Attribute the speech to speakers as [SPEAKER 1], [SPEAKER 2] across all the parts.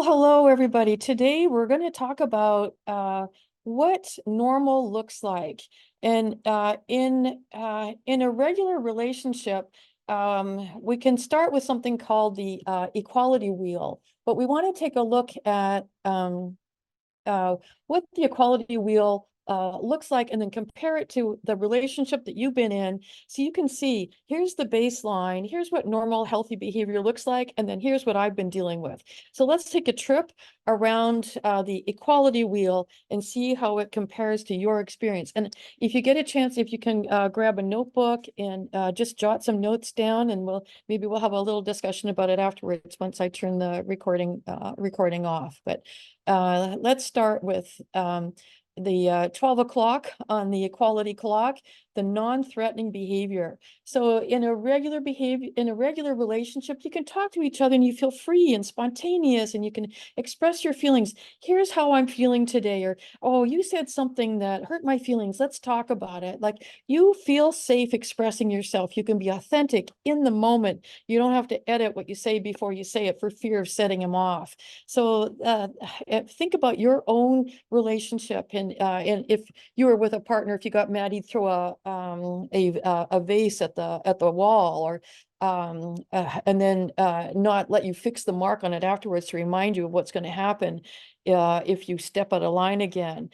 [SPEAKER 1] Well, hello, everybody. Today we're going to talk about what normal looks like. And in a regular relationship, we can start with something called the equality wheel. But we want to take a look at what the equality wheel looks like, and then compare it to the relationship that you've been in. So you can see, here's the baseline, here's what normal healthy behavior looks like, and then here's what I've been dealing with. So let's take a trip around the equality wheel and see how it compares to your experience. And if you get a chance, if you can grab a notebook and just jot some notes down, and maybe we'll have a little discussion about it afterwards once I turn the recording off. But let's start with the 12 o'clock on the equality clock, the non-threatening behavior. So in a regular relationship, you can talk to each other and you feel free and spontaneous, and you can express your feelings. Here's how I'm feeling today, or, oh, you said something that hurt my feelings. Let's talk about it. Like, you feel safe expressing yourself. You can be authentic in the moment. You don't have to edit what you say before you say it for fear of setting him off. So think about your own relationship, and if you were with a partner, if you got mad, he'd throw a vase at the wall, or and then not let you fix the mark on it afterwards to remind you of what's going to happen if you step out of line again,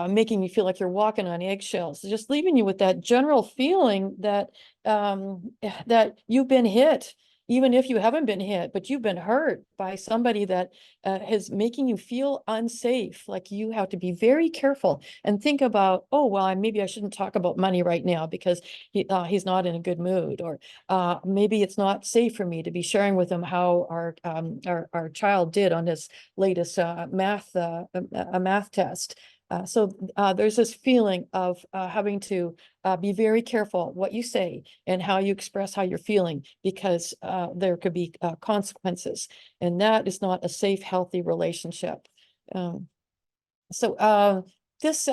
[SPEAKER 1] making you feel like you're walking on eggshells, just leaving you with that general feeling that that you've been hit, even if you haven't been hit, but you've been hurt by somebody that is making you feel unsafe. Like, you have to be very careful and think about, oh, well, maybe I shouldn't talk about money right now because he's not in a good mood, or maybe it's not safe for me to be sharing with him how our child did on his latest math test. So there's this feeling of having to be very careful what you say and how you express how you're feeling, because there could be consequences, and that is not a safe, healthy relationship. So this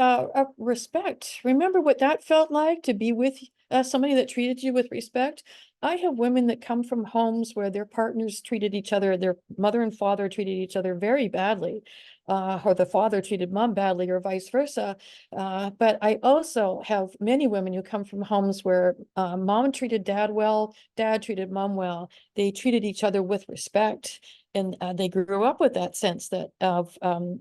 [SPEAKER 1] respect, remember what that felt like to be with somebody that treated you with respect. I have women that come from homes where their partners treated each other, their mother and father treated each other very badly, or the father treated mom badly, or vice versa. But I also have many women who come from homes where mom treated dad well, dad treated mom well. They treated each other with respect, and they grew up with that sense that of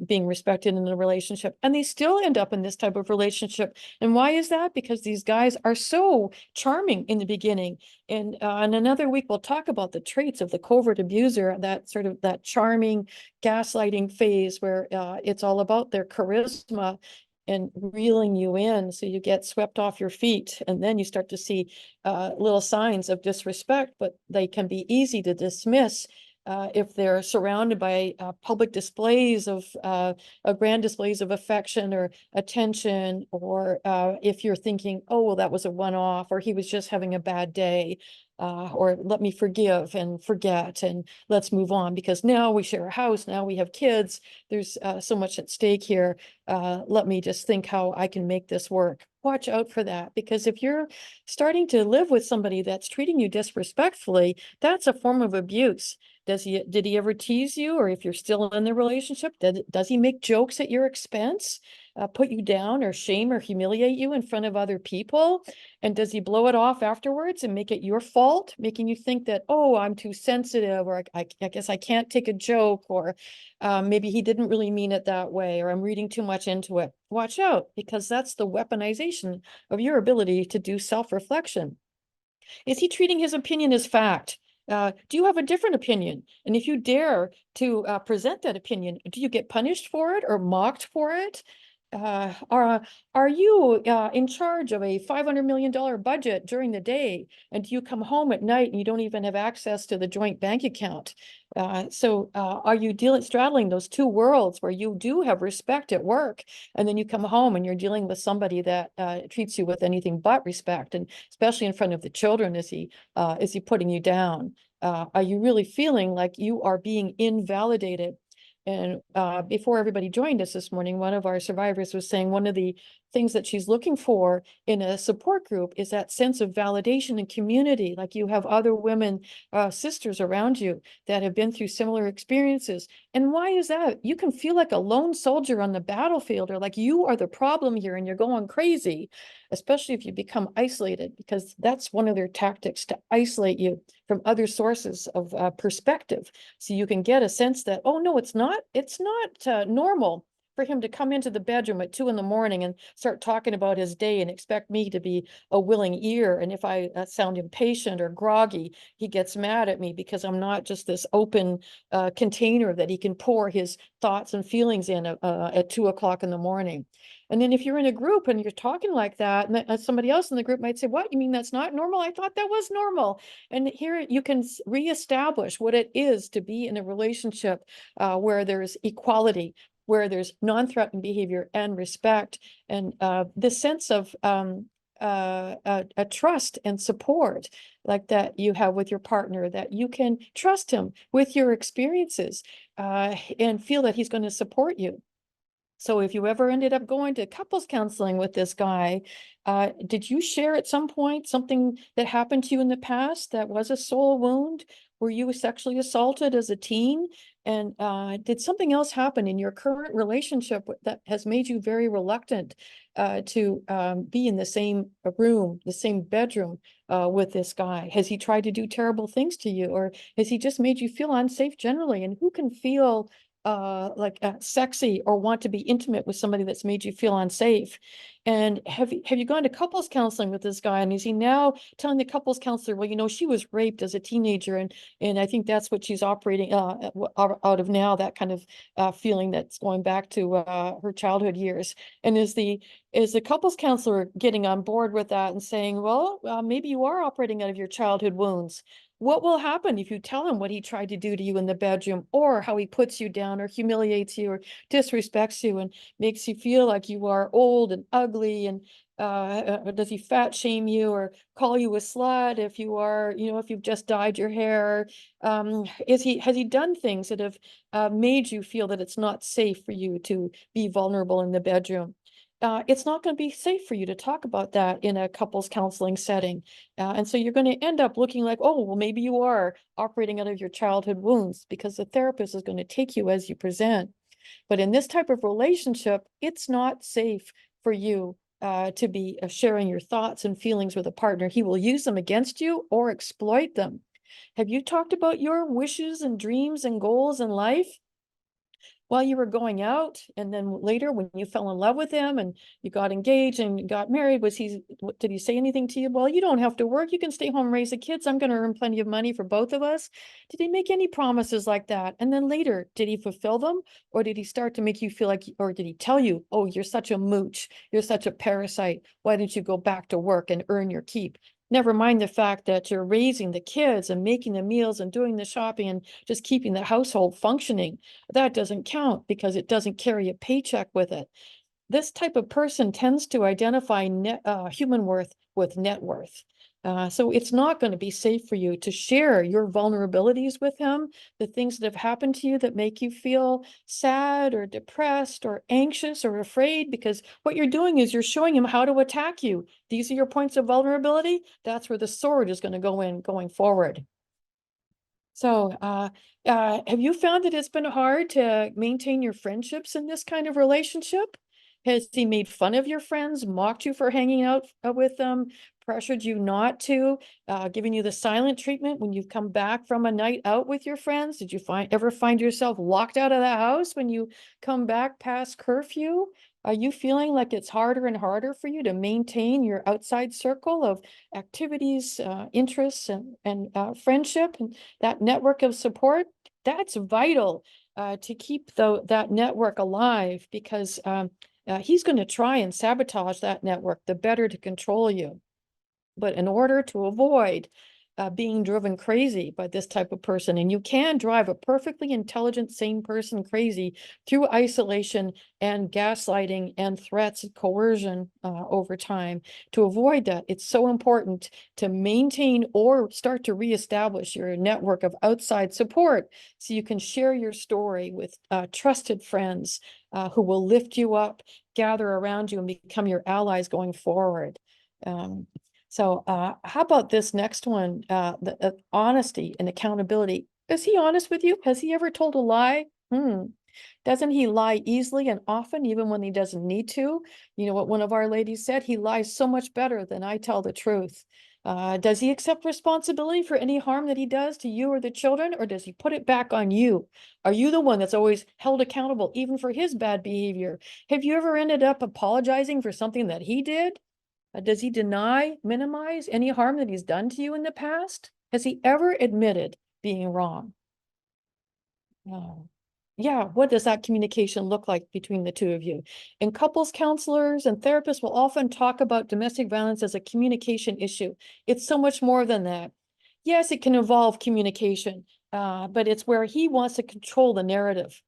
[SPEAKER 1] being respected in a relationship, and they still end up in this type of relationship. And why is that? Because these guys are so charming in the beginning, and in another week we'll talk about the traits of the covert abuser, that sort of that charming gaslighting phase where it's all about their charisma and reeling you in so you get swept off your feet, and then you start to see little signs of disrespect, but they can be easy to dismiss if they're surrounded by public displays of grand displays of affection or attention, or if you're thinking, oh, well, that was a one-off, or he was just having a bad day, or let me forgive and forget and let's move on because now we share a house, now we have kids, there's so much at stake here. Let me just think how I can make this work. Watch out for that, because if you're starting to live with somebody that's treating you disrespectfully, that's a form of abuse. Did he ever tease you? Or if you're still in the relationship, does he make jokes at your expense, put you down, or shame or humiliate you in front of other people? And does he blow it off afterwards and make it your fault, making you think that, oh, I'm too sensitive, or I guess I can't take a joke, or maybe he didn't really mean it that way, or I'm reading too much into it? Watch out, because that's the weaponization of your ability to do self-reflection. Is he treating his opinion as fact? Do you have a different opinion? And if you dare to present that opinion, do you get punished for it or mocked for it? Are you in charge of a $500 million budget during the day, and you come home at night and you don't even have access to the joint bank account? So are you straddling those two worlds where you do have respect at work, and then you come home and you're dealing with somebody that treats you with anything but respect, and especially in front of the children, is he putting you down? Are you really feeling like you are being invalidated? And before everybody joined us this morning, one of our survivors was saying one of the things that she's looking for in a support group is that sense of validation and community, like you have other women, sisters around you that have been through similar experiences. And why is that? You can feel like a lone soldier on the battlefield, or like you are the problem here and you're going crazy, especially if you become isolated, because that's one of their tactics, to isolate you from other sources of perspective. So you can get a sense that, oh no, it's not normal for him to come into the bedroom at 2 in the morning and start talking about his day and expect me to be a willing ear. And if I sound impatient or groggy, he gets mad at me because I'm not just this open container that he can pour his thoughts and feelings in at 2 o'clock in the morning. And then if you're in a group and you're talking like that, and somebody else in the group might say, what, you mean that's not normal? I thought that was normal. And here you can reestablish what it is to be in a relationship where there's equality, where there's non-threatening behavior and respect, and the sense of a trust and support like that you have with your partner, that you can trust him with your experiences and feel that he's going to support you. So if you ever ended up going to couples counseling with this guy, did you share at some point something that happened to you in the past that was a soul wound? Were you sexually assaulted as a teen? And did something else happen in your current relationship that has made you very reluctant to be in the same room, the same bedroom with this guy? Has he tried to do terrible things to you, or has he just made you feel unsafe generally? And who can feel like sexy or want to be intimate with somebody that's made you feel unsafe? And have you gone to couples counseling with this guy? And is he now telling the couples counselor, well, you know, she was raped as a teenager, and I think that's what she's operating out of now, that kind of feeling that's going back to her childhood years. And is the couples counselor getting on board with that and saying, well, maybe you are operating out of your childhood wounds? What will happen if you tell him what he tried to do to you in the bedroom, or how he puts you down or humiliates you or disrespects you and makes you feel like you are old and ugly? And does he fat shame you or call you a slut if you are, you know, if you've just dyed your hair? Has he done things that have made you feel that it's not safe for you to be vulnerable in the bedroom? It's not going to be safe for you to talk about that in a couples counseling setting. And so you're going to end up looking like, oh, well, maybe you are operating out of your childhood wounds, because the therapist is going to take you as you present. But in this type of relationship, it's not safe for you to be sharing your thoughts and feelings with a partner. He will use them against you or exploit them. Have you talked about your wishes and dreams and goals in life while you were going out? And then later when you fell in love with him and you got engaged and got married, did he say anything to you? Well, you don't have to work. You can stay home and raise the kids. I'm going to earn plenty of money for both of us. Did he make any promises like that? And then later, did he fulfill them? Or did he start to make you feel like, or did he tell you, oh, you're such a mooch, you're such a parasite, why don't you go back to work and earn your keep? Never mind the fact that you're raising the kids and making the meals and doing the shopping and just keeping the household functioning. That doesn't count because it doesn't carry a paycheck with it. This type of person tends to identify human worth with net worth. So it's not going to be safe for you to share your vulnerabilities with him, the things that have happened to you that make you feel sad or depressed or anxious or afraid, because what you're doing is you're showing him how to attack you. These are your points of vulnerability. That's where the sword is going to go in going forward. So, have you found that it's been hard to maintain your friendships in this kind of relationship? Has he made fun of your friends, mocked you for hanging out with them, pressured you not to, giving you the silent treatment when you've come back from a night out with your friends? Did you ever find yourself locked out of the house when you come back past curfew? Are you feeling like it's harder and harder for you to maintain your outside circle of activities, interests, and friendship, and that network of support? That's vital to keep that network alive, because he's going to try and sabotage that network, the better to control you. But in order to avoid being driven crazy by this type of person. And you can drive a perfectly intelligent, sane person crazy through isolation and gaslighting and threats and coercion over time. To avoid that, it's so important to maintain or start to reestablish your network of outside support so you can share your story with trusted friends who will lift you up, gather around you, and become your allies going forward. So how about this next one? The honesty and accountability. Is he honest with you? Has he ever told a lie? Doesn't he lie easily and often, even when he doesn't need to? You know what one of our ladies said? He lies so much better than I tell the truth. Does he accept responsibility for any harm that he does to you or the children, or does he put it back on you? Are you the one that's always held accountable, even for his bad behavior? Have you ever ended up apologizing for something that he did? Does he deny, minimize any harm that he's done to you in the past? Has he ever admitted being wrong? Yeah, what does that communication look like between the two of you? And couples counselors and therapists will often talk about domestic violence as a communication issue. It's so much more than that. Yes, it can involve communication, but it's where he wants to control the narrative.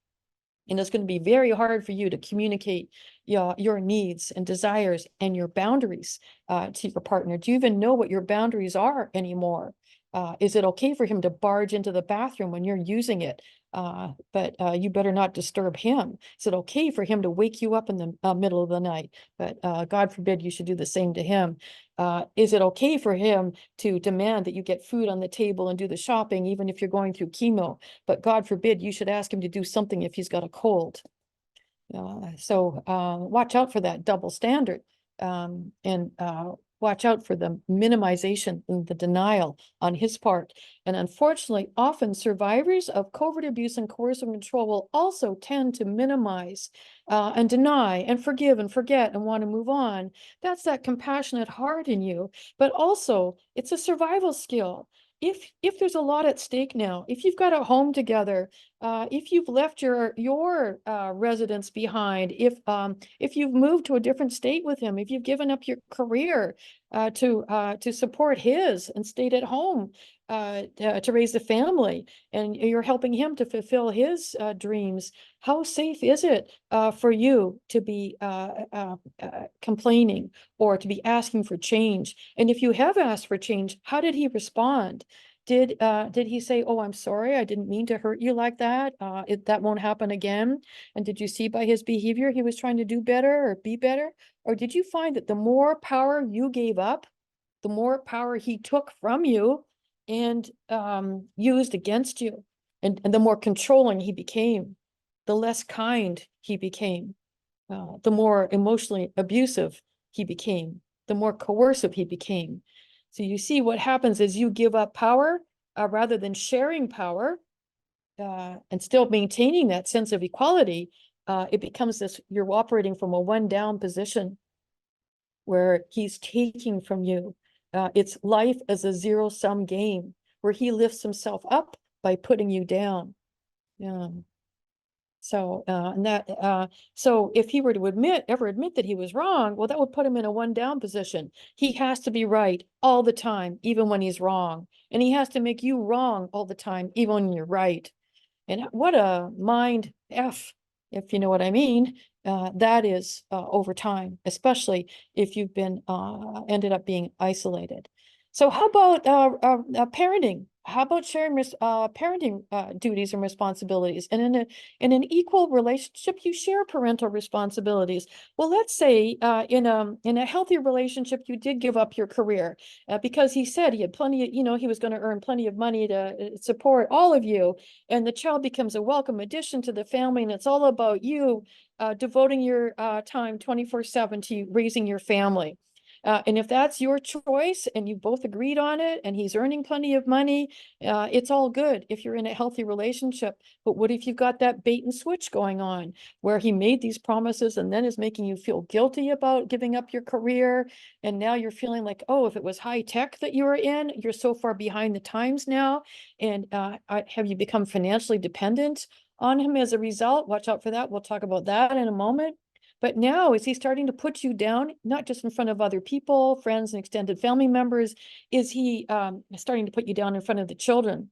[SPEAKER 1] And it's going to be very hard for you to communicate your needs and desires and your boundaries to your partner. Do you even know what your boundaries are anymore? Is it okay for him to barge into the bathroom when you're using it? But you better not disturb him. Is it okay for him to wake you up in the middle of the night? But God forbid you should do the same to him. Is it okay for him to demand that you get food on the table and do the shopping, even if you're going through chemo? But God forbid you should ask him to do something if he's got a cold. So watch out for that double standard, and watch out for the minimization and the denial on his part. And unfortunately, often survivors of covert abuse and coercive control will also tend to minimize and deny and forgive and forget and want to move on. That's that compassionate heart in you, but also it's a survival skill. If there's a lot at stake now, if you've got a home together, if you've left your residence behind, if you've moved to a different state with him, if you've given up your career to support his and stayed at home to raise the family, and you're helping him to fulfill his dreams, how safe is it for you to be complaining or to be asking for change? And if you have asked for change, how did he respond? Did he say, "Oh, I'm sorry, I didn't mean to hurt you like that. That won't happen again"? And did you see by his behavior he was trying to do better or be better? Or did you find that the more power you gave up, the more power he took from you and used against you, and the more controlling he became, the less kind he became, the more emotionally abusive he became, the more coercive he became? So you see what happens is you give up power rather than sharing power and still maintaining that sense of equality. It becomes this, you're operating from a one down position where he's taking from you. It's life as a zero-sum game where he lifts himself up by putting you down. So if he were to ever admit that he was wrong, well, that would put him in a one down position. He has to be right all the time, even when he's wrong. And he has to make you wrong all the time, even when you're right. And what a mind F, if you know what I mean, that is over time, especially if you've been ended up being isolated. So how about parenting? How about sharing parenting duties and responsibilities? And in an equal relationship, you share parental responsibilities. Well, let's say in a healthy relationship, you did give up your career because he said he had plenty of, he was going to earn plenty of money to support all of you, and the child becomes a welcome addition to the family, and it's all about you devoting your time 24/7 to raising your family. And if that's your choice and you both agreed on it and he's earning plenty of money, it's all good if you're in a healthy relationship. But what if you've got that bait and switch going on where he made these promises and then is making you feel guilty about giving up your career? And now you're feeling like, oh, if it was high tech that you were in, you're so far behind the times now. And have you become financially dependent on him as a result? Watch out for that. We'll talk about that in a moment. But now, is he starting to put you down, not just in front of other people, friends and extended family members? Is he starting to put you down in front of the children?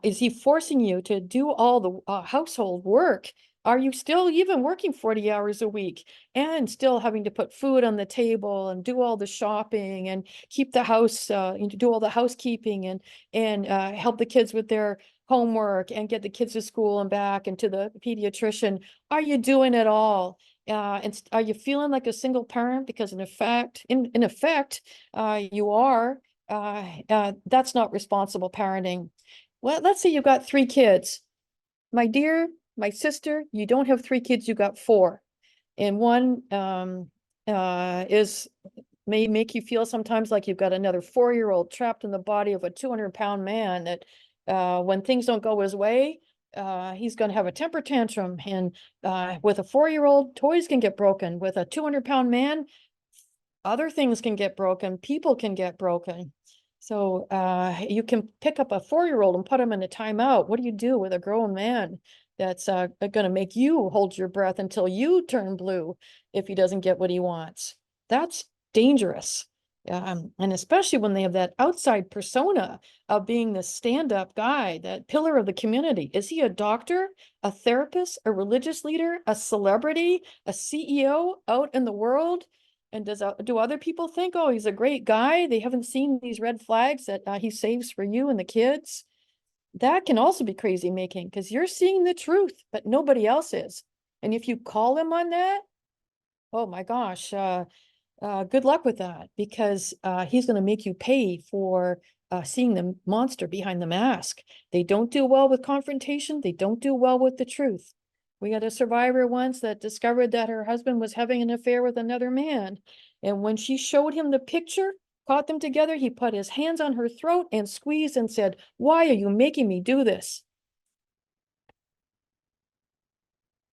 [SPEAKER 1] Is he forcing you to do all the household work? Are you still even working 40 hours a week and still having to put food on the table and do all the shopping and keep the house, do all the housekeeping and help the kids with their homework and get the kids to school and back and to the pediatrician? Are you doing it all? And are you feeling like a single parent? Because in effect, you are. That's not responsible parenting. Well, let's say you've got 3 kids. My dear, my sister, you don't have 3 kids, you got 4. And one may make you feel sometimes like you've got another 4-year-old trapped in the body of a 200-pound man that when things don't go his way, he's going to have a temper tantrum. And with a 4-year-old, toys can get broken. With a 200-pound man, other things can get broken. People can get broken. So you can pick up a 4-year-old and put him in a timeout. What do you do with a grown man that's going to make you hold your breath until you turn blue if he doesn't get what he wants? That's dangerous. And especially when they have that outside persona of being the stand-up guy, that pillar of the community. Is he a doctor, a therapist, a religious leader, a celebrity, a CEO out in the world? And do other people think, oh, he's a great guy? They haven't seen these red flags that he saves for you and the kids. That can also be crazy making because you're seeing the truth, but nobody else is. And if you call him on that, oh my gosh, good luck with that, because he's going to make you pay for seeing the monster behind the mask. They don't do well with confrontation. They don't do well with the truth. We had a survivor once that discovered that her husband was having an affair with another man. And when she showed him the picture, caught them together, he put his hands on her throat and squeezed and said, "Why are you making me do this?"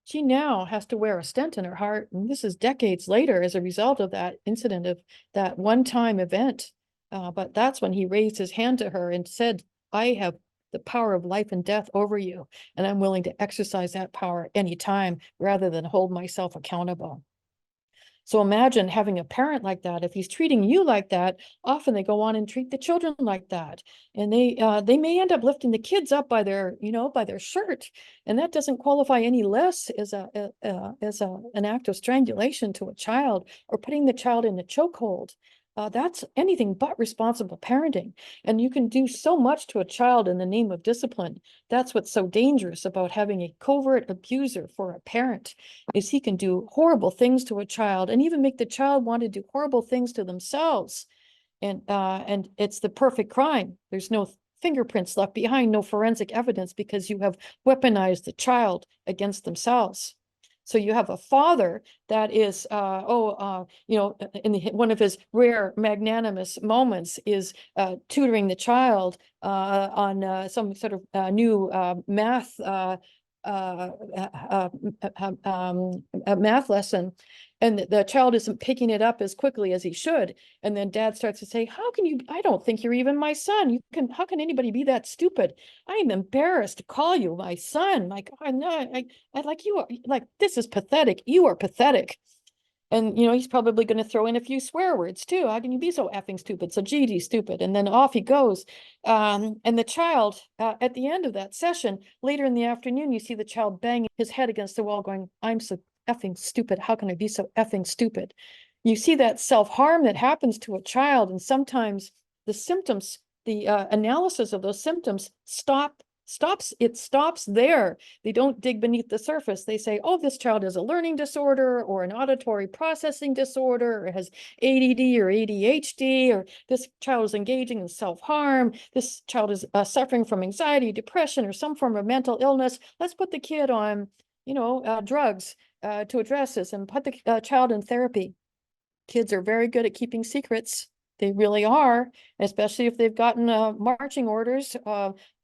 [SPEAKER 1] She now has to wear a stent in her heart. And this is decades later as a result of that incident, of that one-time event. But that's when he raised his hand to her and said, "I have the power of life and death over you, and I'm willing to exercise that power anytime rather than hold myself accountable." So imagine having a parent like that. If he's treating you like that, often they go on and treat the children like that. And they may end up lifting the kids up by their shirt. And that doesn't qualify any less as an act of strangulation to a child or putting the child in a chokehold. That's anything but responsible parenting. And you can do so much to a child in the name of discipline. That's what's so dangerous about having a covert abuser for a parent, is he can do horrible things to a child and even make the child want to do horrible things to themselves. And it's the perfect crime. There's no fingerprints left behind, no forensic evidence, because you have weaponized the child against themselves. So you have a father that is, one of his rare magnanimous moments is tutoring the child on some sort of new math a math lesson, and the child isn't picking it up as quickly as he should. And then dad starts to say, "How can you? I don't think you're even my son. How can anybody be that stupid? I am embarrassed to call you my son. Like, I like you are like, this is pathetic. You are pathetic." And, he's probably going to throw in a few swear words too. "How can you be so effing stupid? So GD stupid." And then off he goes. And the child, at the end of that session, later in the afternoon, you see the child banging his head against the wall going, "I'm so effing stupid. How can I be so effing stupid?" You see that self-harm that happens to a child. And sometimes the symptoms, the analysis of those symptoms stops there. They don't dig beneath the surface. They say, "Oh, this child has a learning disorder or an auditory processing disorder, or has ADD or ADHD, or this child is engaging in self-harm. This child is suffering from anxiety, depression, or some form of mental illness. Let's put the kid on, drugs to address this, and put the child in therapy." Kids are very good at keeping secrets. They really are, especially if they've gotten marching orders,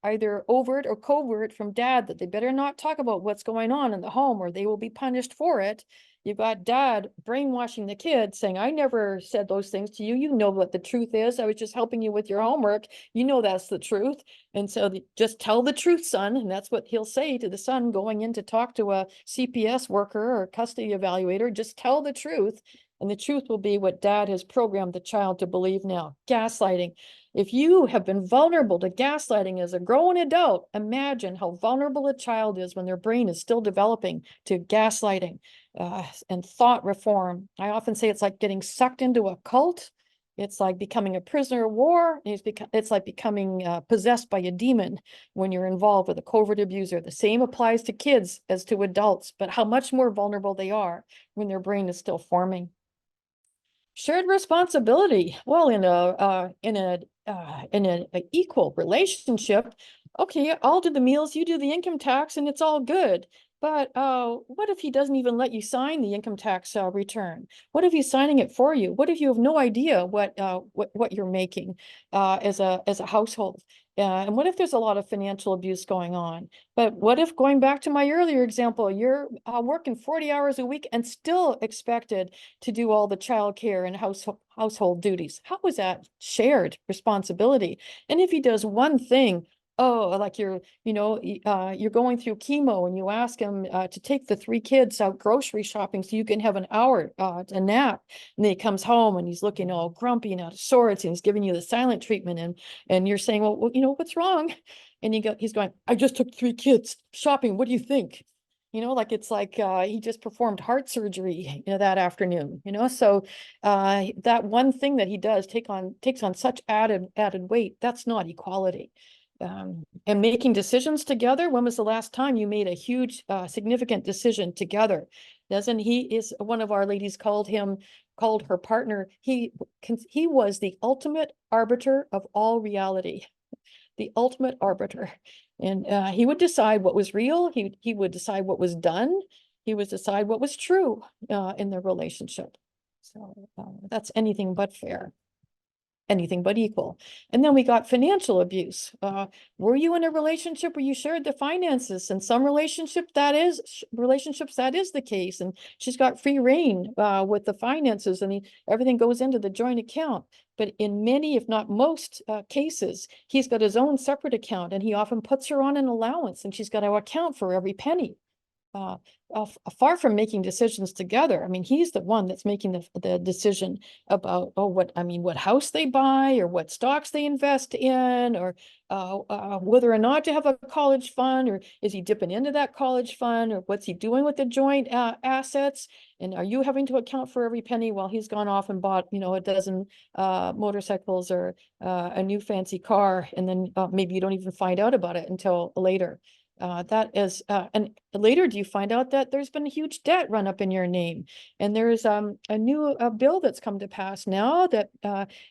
[SPEAKER 1] either overt or covert from dad, that they better not talk about what's going on in the home or they will be punished for it. You've got dad brainwashing the kid, saying, I never said those things to you. You know what the truth is. I was just helping you with your homework. You know that's the truth. And so just tell the truth, son. And that's what he'll say to the son going in to talk to a CPS worker or custody evaluator. Just tell the truth. And the truth will be what dad has programmed the child to believe now. Gaslighting. If you have been vulnerable to gaslighting as a grown adult, imagine how vulnerable a child is when their brain is still developing to gaslighting and thought reform. I often say it's like getting sucked into a cult. It's like becoming a prisoner of war. It's like becoming possessed by a demon when you're involved with a covert abuser. The same applies to kids as to adults, but how much more vulnerable they are when their brain is still forming. Shared responsibility. Well, in a equal relationship, okay, I'll do the meals, you do the income tax, and it's all good. But what if he doesn't even let you sign the income tax return? What if he's signing it for you? What if you have no idea what you're making as a household? And what if there's a lot of financial abuse going on? But what if, going back to my earlier example, you're working 40 hours a week and still expected to do all the childcare and household duties? How is that shared responsibility? And if he does one thing, oh, like you're going through chemo and you ask him to take the 3 kids out grocery shopping so you can have an hour a nap, and then he comes home and he's looking all grumpy and out of sorts and he's giving you the silent treatment, and you're saying, well, what's wrong? And he's going, I just took 3 kids shopping. What do you think? Like it's like he just performed heart surgery, that afternoon, so that one thing that he does takes on such added weight. That's not equality. And making decisions together. When was the last time you made a huge, significant decision together? Is one of our ladies called her partner. He was the ultimate arbiter of all reality, the ultimate arbiter. And he would decide what was real. He would decide what was done. He would decide what was true in the relationship. So that's anything but fair. Anything but equal. And then we got financial abuse. Were you in a relationship where you shared the finances? In some relationships, that is the case. And she's got free reign with the finances, and everything goes into the joint account. But in many, if not most cases, he's got his own separate account, and he often puts her on an allowance, and she's got to account for every penny. Far from making decisions together. I mean, he's the one that's making the decision about, what house they buy, or what stocks they invest in, or whether or not to have a college fund, or is he dipping into that college fund, or what's he doing with the joint assets? And are you having to account for every penny while he's gone off and bought, a dozen motorcycles or a new fancy car, and then maybe you don't even find out about it until later. And later do you find out that there's been a huge debt run up in your name, and there's a new bill that's come to pass now that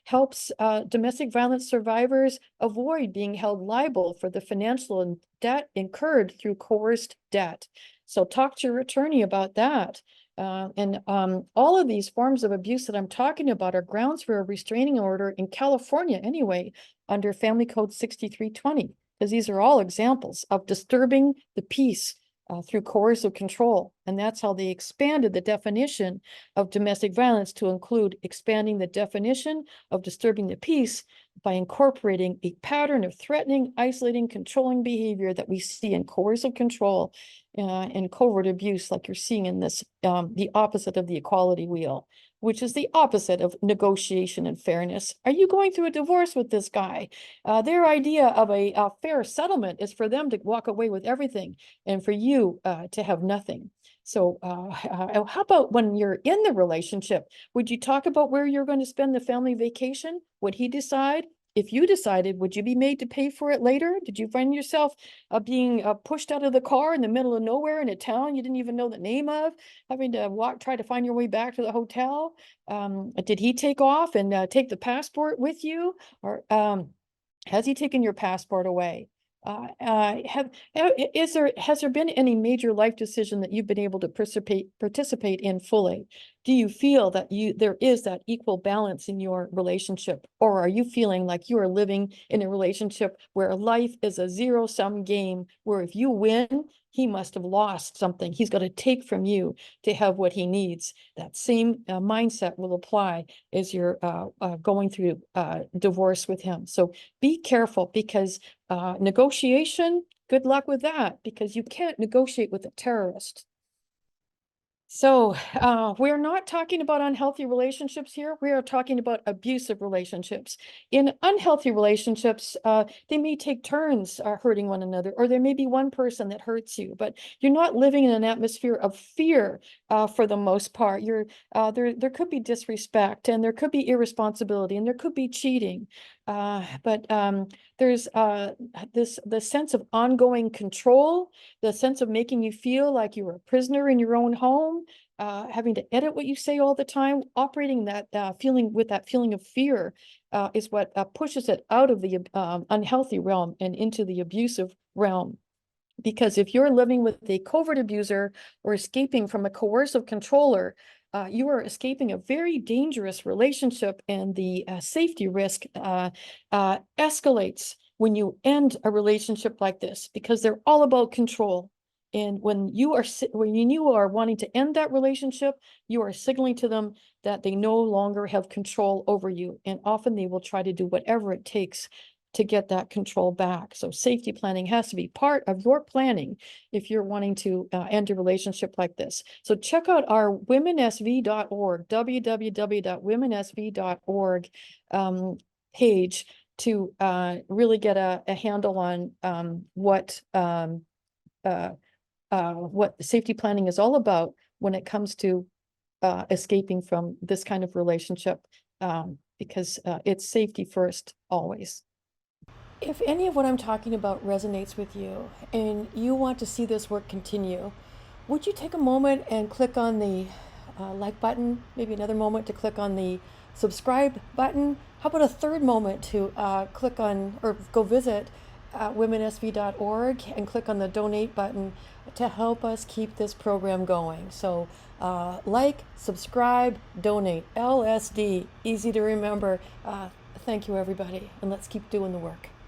[SPEAKER 1] helps domestic violence survivors avoid being held liable for the financial debt incurred through coerced debt. So talk to your attorney about that. And all of these forms of abuse that I'm talking about are grounds for a restraining order in California anyway, under Family Code 6320. Because these are all examples of disturbing the peace through coercive control. And that's how they expanded the definition of domestic violence to include expanding the definition of disturbing the peace by incorporating a pattern of threatening, isolating, controlling behavior that we see in coercive control and covert abuse, like you're seeing in this, the opposite of the equality wheel, which is the opposite of negotiation and fairness. Are you going through a divorce with this guy? Their idea of a fair settlement is for them to walk away with everything and for you to have nothing. So how about when you're in the relationship? Would you talk about where you're going to spend the family vacation? Would he decide? If you decided, would you be made to pay for it later? Did you find yourself being pushed out of the car in the middle of nowhere in a town you didn't even know the name of, having to try to find your way back to the hotel? Did he take off and take the passport with you? Or has he taken your passport away? Has there been any major life decision that you've been able to participate in fully? Do you feel that there is that equal balance in your relationship, or are you feeling like you are living in a relationship where life is a zero-sum game, where if you win, he must have lost something. He's got to take from you to have what he needs. That same mindset will apply as you're going through divorce with him. So be careful, because negotiation, good luck with that, because you can't negotiate with a terrorist. So we're not talking about unhealthy relationships here. We are talking about abusive relationships. In unhealthy relationships, they may take turns hurting one another, or there may be one person that hurts you, but you're not living in an atmosphere of fear for the most part. There could be disrespect, and there could be irresponsibility, and there could be cheating. But there's the sense of ongoing control, the sense of making you feel like you're a prisoner in your own home, having to edit what you say all the time, operating that feeling with that feeling of fear is what pushes it out of the unhealthy realm and into the abusive realm. Because if you're living with a covert abuser or escaping from a coercive controller, you are escaping a very dangerous relationship, and the safety risk escalates when you end a relationship like this, because they're all about control. And when you are wanting to end that relationship, you are signaling to them that they no longer have control over you. And often they will try to do whatever it takes to get that control back. So safety planning has to be part of your planning if you're wanting to end a relationship like this. So check out our womensv.org, www.womensv.org page to really get a handle on what safety planning is all about when it comes to escaping from this kind of relationship, because it's safety first always. If any of what I'm talking about resonates with you and you want to see this work continue, would you take a moment and click on the like button, maybe another moment to click on the subscribe button? How about a third moment to click on or go visit womensv.org and click on the donate button to help us keep this program going? So like, subscribe, donate, LSD, easy to remember. Thank you, everybody, and let's keep doing the work.